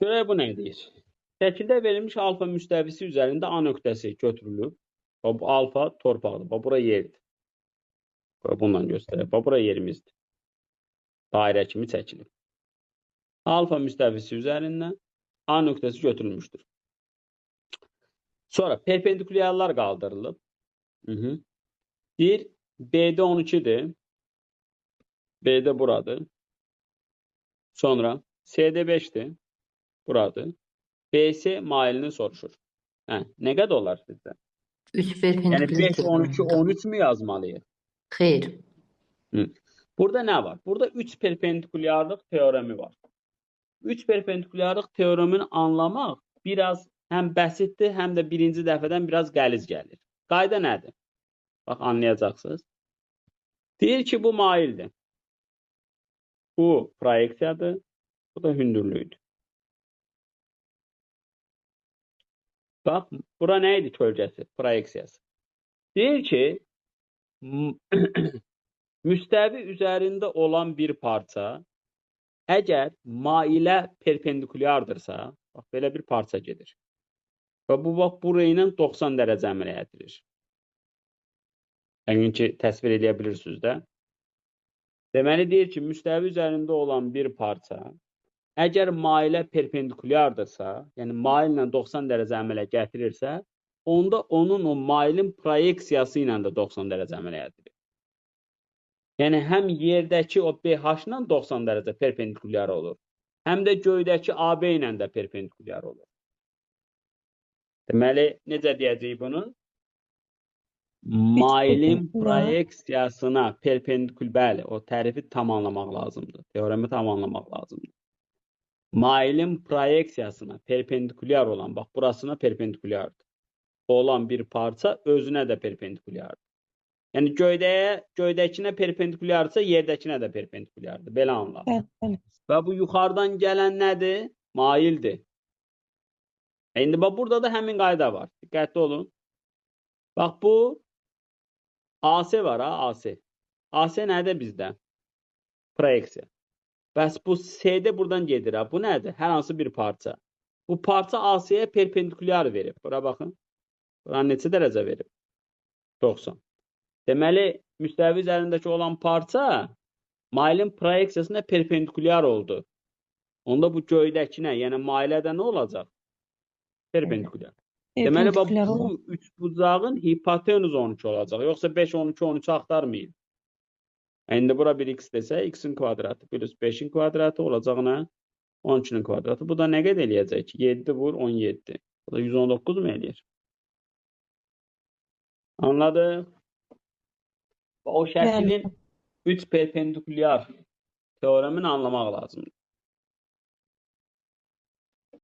Görək bu nə deyir? Şəkildə verilmiş alfa müstəvisi üzərində A nöqtəsi götürülüb. Bu alfa torpaqdır. Bura yerdir. Bununla göstərək. Bura yerimizdir. Dairə kimi çəkilib. Alfa müstəvisi üzərindən A nöqtəsi götürülmüşdür. Sonra perpendikulyarlar qaldırılıb. Deyir BD 12'dir. BD buradır. Sonra CD 5'dir. Buradır. BS mailini soruşur. Ne kadar olar sizdə? 3 Yani perpendiküler 5, 12, teoremi. 13 mü yazmalıyıq? Hayır. Burada ne var? Burada 3 perpendikulyarlık teoremi var. 3 perpendikulyarlık teoremini anlamaq biraz hem bəsitdir, hem de birinci dəfədən biraz qəliz gəlir. Qayda nədir? Bax, anlayacaqsınız. Deyir ki, bu maildir. Bu proyeksiyadır. Bu da hündürlüğüdür. Bax, bura nə idi kölgəsi? Proyeksiyası. Deyir ki, müstəvi üzərində olan bir parça əgər mailə perpendikulyardırsa, bax, belə bir parça gedir. Və bu, bax, buraya ilə 90 dərəcə əməliyyat edilir. Yəqin ki, təsvir edə bilirsiniz də. Deməli, deyir ki, müstəvi üzərində olan bir parça əgər mailə perpendikulyardırsa, yəni maillə 90 dərəcə əmələ gətirirsə, onda onun o mailin proyeksiyası ilə də 90 dərəcə əməliyyat edilir. Yəni, həm yerdəki o BH-la 90 dərəcə perpendikulyar olur, həm də göydəki AB ilə də perpendikulyar olur. Deməli, necə deyəcəyik bunu? Mailin proyeksiyasına perpendikulyar, o tərifi tamamlamaq lazımdır, teoremi tamamlamaq lazımdır. Mailin proyeksiyasına perpendikulyar olan, bax, burasına perpendikulyardır. Olan bir parça özünə də perpendikulyardır. Yəni göydəkinə perpendikulyarsa, yerdəkinə də perpendikulyardır. Belə anlar. Və bu yuxarıdan gələn nədir? Maildir. İndi bax, burada da həmin qayda var. Diqqətli olun. Bax, bu AC var, AC. AC nədir bizdə? Proyeksiya. Bəs bu CD buradan gedir. Bu nədir? Hər hansı bir parça. Bu parça AC-yə perpendikulyar verib. Bura baxın. Bura neçə dərəcə verib? 90. Deməli, müstəvi üzərindəki olan parça mailin proyeksiyasına perpendikulyar oldu. Onda bu göydəkinə, yəni mailədə nə olacaq? Perpendikulyar. Deməli, bu üçbucağın hipotenuz 12 olacaq. Yoxsa 5, 12, 13 axtarmayın. İndi bura bir x desə, x-in kvadratı plus 5-in kvadratı olacaq nə? 12-nin kvadratı. Bu da nə qədər eləyəcək ki? 7 vur 17. Bu da 119 mu eləyir? Anladıq? O şəklin 3 perpendikulyar teoremini anlamaq lazımdır.